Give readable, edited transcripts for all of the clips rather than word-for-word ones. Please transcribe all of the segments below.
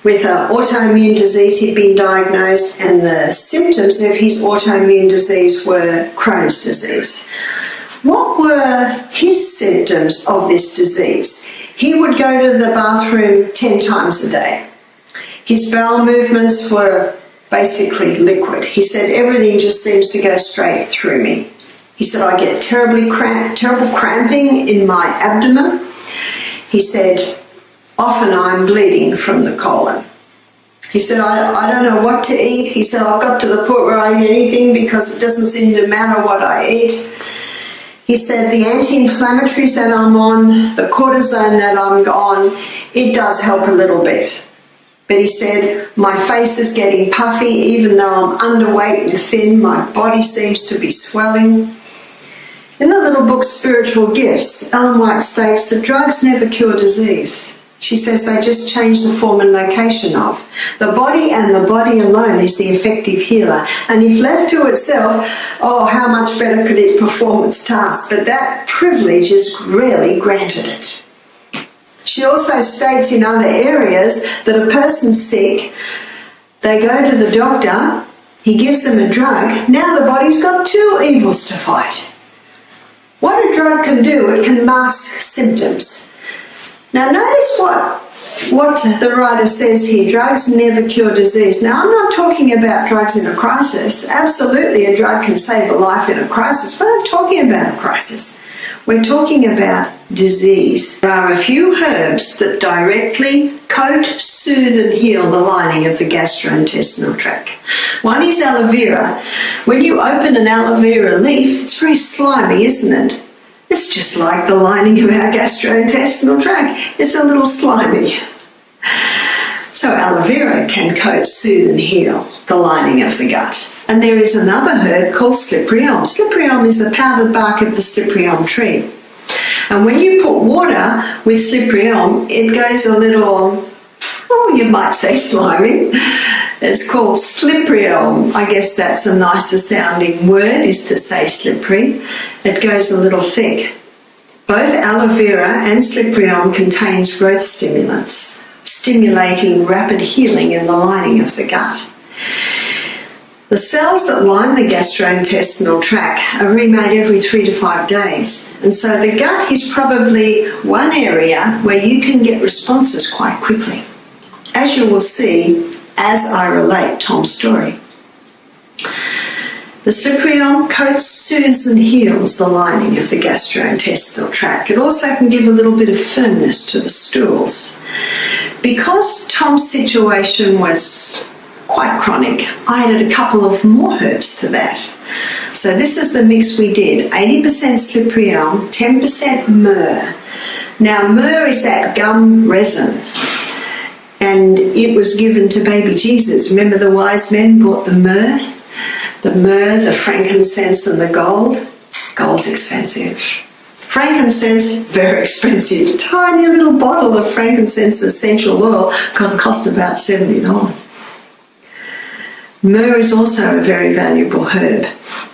with an autoimmune disease. He'd been diagnosed, and the symptoms of his autoimmune disease were Crohn's disease. What were his symptoms of this disease? He would go to the bathroom 10 times a day. His bowel movements were basically liquid. He said, everything just seems to go straight through me. He said, I get terrible cramping in my abdomen. He said, often I'm bleeding from the colon. He said, I don't know what to eat. He said, I've got to the point where I eat anything because it doesn't seem to matter what I eat. He said, the anti-inflammatories that I'm on, the cortisone that I'm on, it does help a little bit. But he said, my face is getting puffy, even though I'm underweight and thin, my body seems to be swelling. In the little book, Spiritual Gifts, Ellen White states that drugs never cure disease. She says they just change the form and location of. The body, and the body alone is the effective healer. And if left to itself, oh, how much better could it perform its task? But that privilege is rarely granted it. She also states in other areas that a person's sick, they go to the doctor, he gives them a drug, now the body's got two evils to fight. What a drug can do, it can mask symptoms. Now notice what the writer says here, drugs never cure disease. Now I'm not talking about drugs in a crisis. Absolutely a drug can save a life in a crisis. We're not talking about a crisis. We're talking about disease. There are a few herbs that directly coat, soothe and heal the lining of the gastrointestinal tract. One is aloe vera. When you open an aloe vera leaf, it's very slimy, isn't it? It's just like the lining of our gastrointestinal tract. It's a little slimy. So aloe vera can coat, soothe and heal the lining of the gut. And there is another herb called slippery elm. Slippery elm is the powdered bark of the slippery elm tree. And when you put water with slippery elm, it goes a little, oh, you might say slimy. It's called slippery elm. I guess that's a nicer sounding word, is to say slippery. It goes a little thick. Both aloe vera and slippery elm contains growth stimulants, stimulating rapid healing in the lining of the gut. The cells that line the gastrointestinal tract are remade every 3 to 5 days. And so the gut is probably one area where you can get responses quite quickly, as you will see as I relate Tom's story. The slippery elm coats, soothes and heals the lining of the gastrointestinal tract. It also can give a little bit of firmness to the stools. Because Tom's situation was quite chronic, I added a couple of more herbs to that. So this is the mix we did. 80% slippery elm, 10% myrrh. Now myrrh is that gum resin, and it was given to baby Jesus. Remember the wise men bought the myrrh, the frankincense and the gold? Gold's expensive. Frankincense, very expensive. Tiny little bottle of frankincense essential oil cost about $70. Myrrh is also a very valuable herb.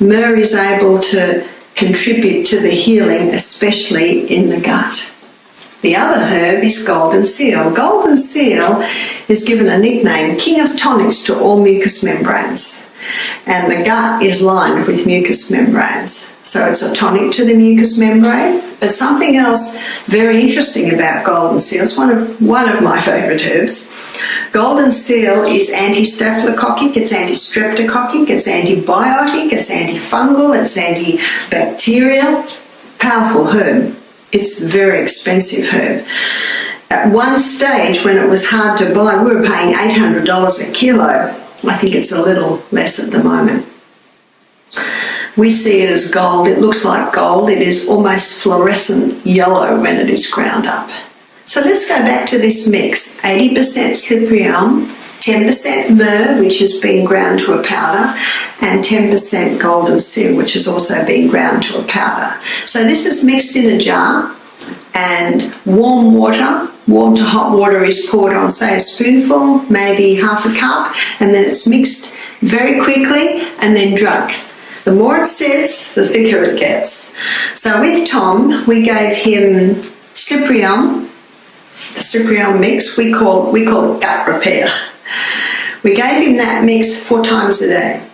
Myrrh is able to contribute to the healing, especially in the gut. The other herb is golden seal. Golden seal is given a nickname, king of tonics to all mucous membranes. And the gut is lined with mucous membranes. So it's a tonic to the mucous membrane. But something else very interesting about golden seal, it's one of my favourite herbs. Golden seal is anti-staphylococcic, it's anti-streptococcic, it's antibiotic, it's antifungal, it's antibacterial. Powerful herb. It's a very expensive herb. At one stage when it was hard to buy, we were paying $800 a kilo. I think it's a little less at the moment. We see it as gold. It looks like gold. It is almost fluorescent yellow when it is ground up. So let's go back to this mix. 80% slippery elm, 10% myrrh, which has been ground to a powder, and 10% golden seal, which has also been ground to a powder. So this is mixed in a jar, and warm water, warm to hot water is poured on, say a spoonful, maybe half a cup, and then it's mixed very quickly and then drunk. The more it sits, the thicker it gets. So with Tom, we gave him slippery elm, the Cypriol mix, we call it gut repair. We gave him that mix 4 times a day.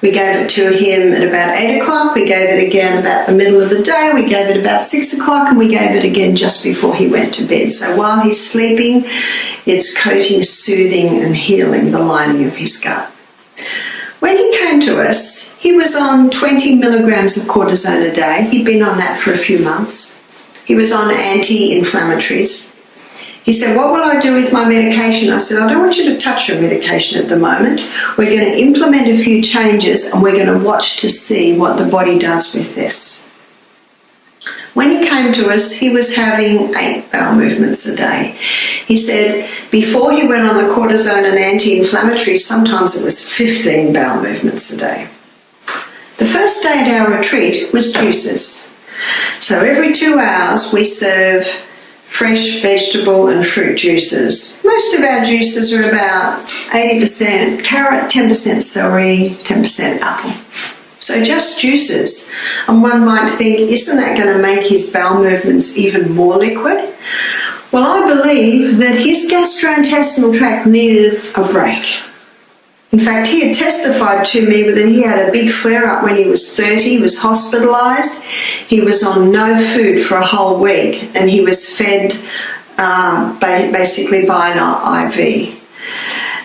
We gave it to him at about 8 o'clock, we gave it again about the middle of the day, we gave it about 6 o'clock, and we gave it again just before he went to bed. So while he's sleeping, it's coating, soothing and healing the lining of his gut. When he came to us, he was on 20 milligrams of cortisone a day. He'd been on that for a few months. He was on anti-inflammatories. He said, what will I do with my medication? I said, I don't want you to touch your medication at the moment. We're going to implement a few changes and we're going to watch to see what the body does with this. When he came to us, he was having 8 bowel movements a day. He said before he went on the cortisone and anti-inflammatories, sometimes it was 15 bowel movements a day. The first day at our retreat was juices. So every 2 hours we serve fresh vegetable and fruit juices. Most of our juices are about 80% carrot, 10% celery, 10% apple. So just juices. And one might think, isn't that going to make his bowel movements even more liquid? Well, I believe that his gastrointestinal tract needed a break. In fact, he had testified to me that he had a big flare-up when he was 30. He was hospitalised. He was on no food for a whole week, and he was fed basically by an IV.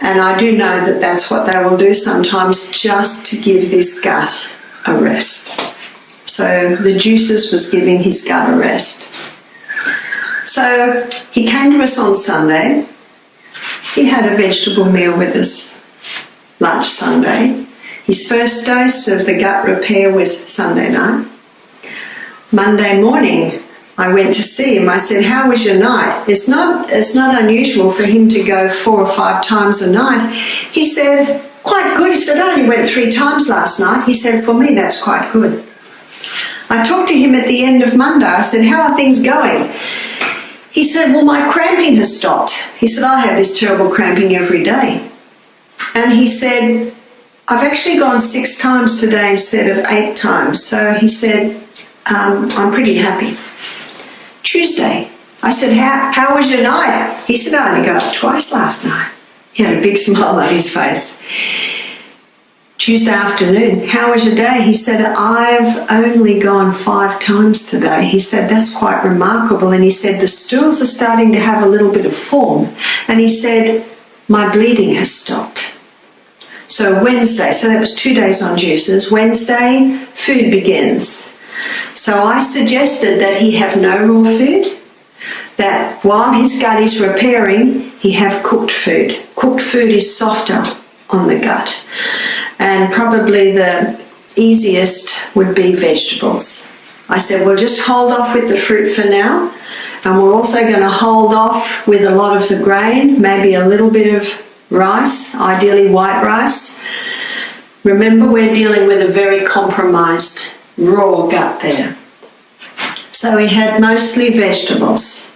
And I do know that that's what they will do sometimes, just to give this gut a rest. So the juices was giving his gut a rest. So he came to us on Sunday. He had a vegetable meal with us lunch Sunday. His first dose of the gut repair was Sunday night. Monday morning, I went to see him. I said, how was your night? It's not unusual for him to go 4 or 5 times a night. He said, quite good. He said, I only went 3 times last night. He said, for me, that's quite good. I talked to him at the end of Monday. I said, how are things going? He said, well, my cramping has stopped. He said, I have this terrible cramping every day. And he said, I've actually gone 6 times today instead of 8 times. So he said, I'm pretty happy. Tuesday, I said, how was your night? He said, I only got up twice last night. He had a big smile on his face. Tuesday afternoon, how was your day? He said, I've only gone 5 times today. He said, that's quite remarkable. And he said, the stools are starting to have a little bit of form. And he said, my bleeding has stopped. So Wednesday, so that was 2 days on juices. Wednesday, food begins. So I suggested that he have no raw food, that while his gut is repairing, he have cooked food. Cooked food is softer on the gut. And probably the easiest would be vegetables. I said, well, just hold off with the fruit for now. And we're also going to hold off with a lot of the grain, maybe a little bit of rice, ideally white rice. Remember, we're dealing with a very compromised raw gut there. So we had mostly vegetables.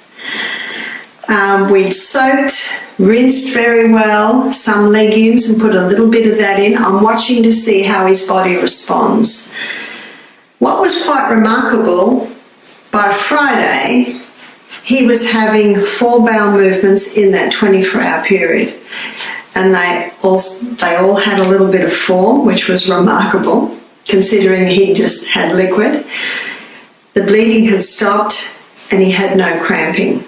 We'd soaked, rinsed very well, some legumes and put a little bit of that in. I'm watching to see how his body responds. What was quite remarkable, by Friday, he was having 4 bowel movements in that 24-hour period. And they all had a little bit of form, which was remarkable, considering he just had liquid. The bleeding had stopped and he had no cramping.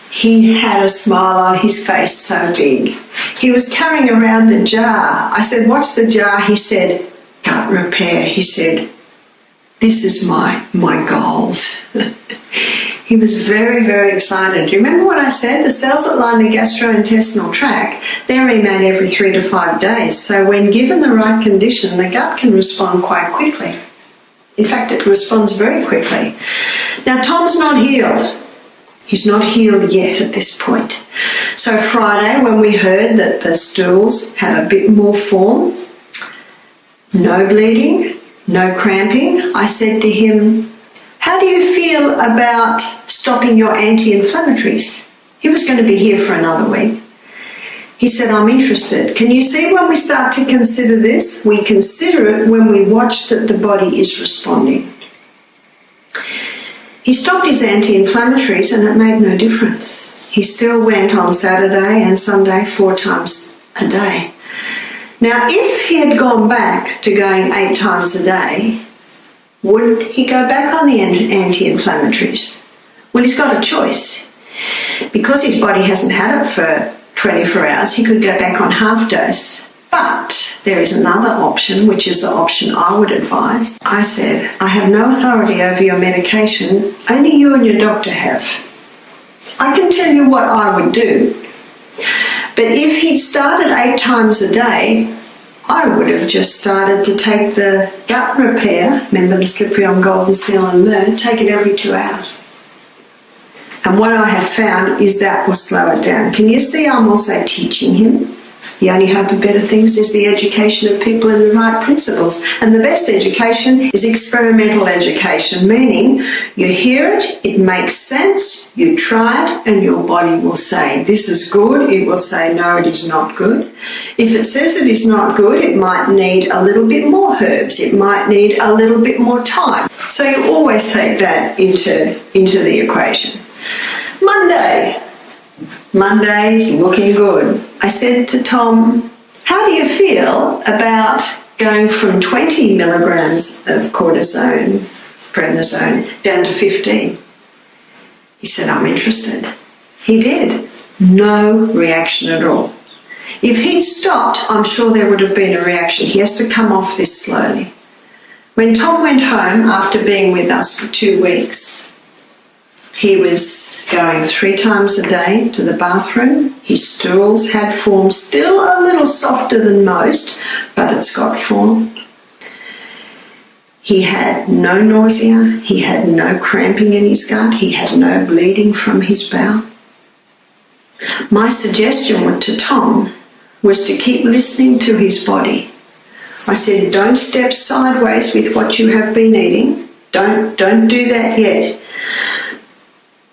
He had a smile on his face so big. He was carrying around a jar. I said, what's the jar? He said, gut repair. He said, this is my gold. He was very, very excited. Do you remember what I said? The cells that line the gastrointestinal tract, they're remade every 3 to 5 days. So when given the right condition, the gut can respond quite quickly. In fact, it responds very quickly. Now, Tom's not healed. He's not healed yet at this point. So Friday, when we heard that the stools had a bit more form, no bleeding, no cramping, I said to him, how do you feel about stopping your anti-inflammatories? He was going to be here for another week. He said, I'm interested. Can you see when we start to consider this? We consider it when we watch that the body is responding. He stopped his anti-inflammatories and it made no difference. He still went on Saturday and Sunday 4 times a day. Now, if he had gone back to going 8 times a day, would he go back on the anti-inflammatories? Well, he's got a choice. Because his body hasn't had it for 24 hours, he could go back on half dose. But there is another option, which is the option I would advise. I said, I have no authority over your medication, only you and your doctor have. I can tell you what I would do. But if he'd started 8 times a day, I would have just started to take the gut repair, remember the slippery on golden seal and myrrh, take it every 2 hours. And what I have found is that will slow it down. Can you see I'm also teaching him? The only hope of better things is the education of people in the right principles. And the best education is experimental education, meaning you hear it, it makes sense, you try it, and your body will say, this is good. It will say, no, it is not good. If it says it is not good, it might need a little bit more herbs. It might need a little bit more time. So you always take that into the equation. Monday's looking good. I said to Tom, how do you feel about going from 20 milligrams of cortisone, prednisone, down to 15? He said, I'm interested. He did. No reaction at all. If he'd stopped, I'm sure there would have been a reaction. He has to come off this slowly. When Tom went home after being with us for 2 weeks, he was going 3 times a day to the bathroom. His stools had formed, still a little softer than most, but it's got form. He had no nausea. He had no cramping in his gut. He had no bleeding from his bowel. My suggestion to Tom was to keep listening to his body. I said, don't step sideways with what you have been eating. Don't do that yet.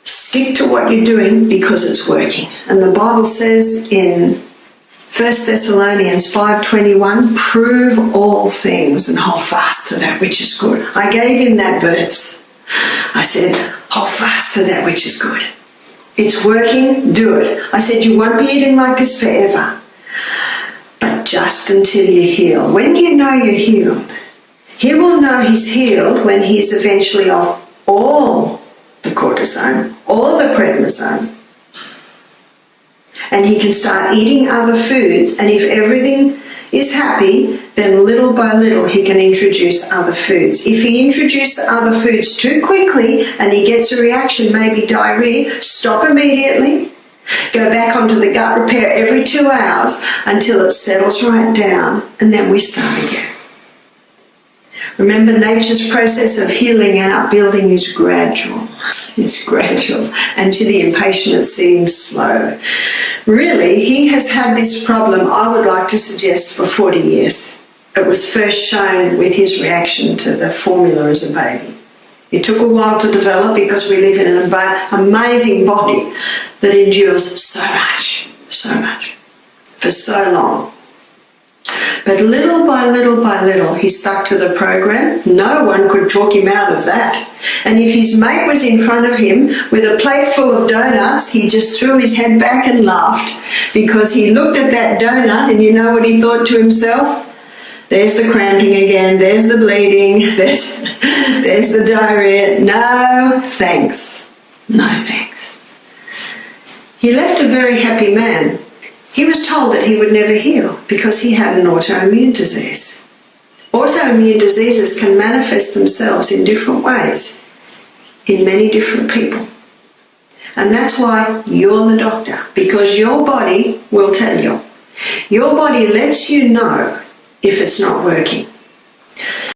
Stick to what you're doing because it's working. And the Bible says in 1 Thessalonians 5:21, prove all things and hold fast to that which is good. I gave him that verse. I said, hold fast to that which is good. It's working, do it. I said, you won't be eating like this forever, but just until you heal. When you know you're healed, he will know he's healed when he's eventually off all the cortisone, all the prednisone. And he can start eating other foods, and if everything is happy, then little by little he can introduce other foods. If he introduces other foods too quickly and he gets a reaction, maybe diarrhea, stop immediately. Go back onto the gut repair every 2 hours until it settles right down, and then we start again. Remember, nature's process of healing and upbuilding is gradual. It's gradual, and to the impatient it seems slow. Really, he has had this problem, I would like to suggest, for 40 years. It was first shown with his reaction to the formula as a baby. It took a while to develop because we live in an amazing body that endures so much, for so long. But little by little, he stuck to the program. No one could talk him out of that. And if his mate was in front of him with a plate full of donuts, he just threw his head back and laughed because he looked at that donut and you know what he thought to himself? There's the cramping again, there's the bleeding, there's the diarrhea. No thanks. No thanks. He left a very happy man. He was told that he would never heal because he had an autoimmune disease. Autoimmune diseases can manifest themselves in different ways, in many different people. And that's why you're the doctor, because your body will tell you. Your body lets you know if it's not working.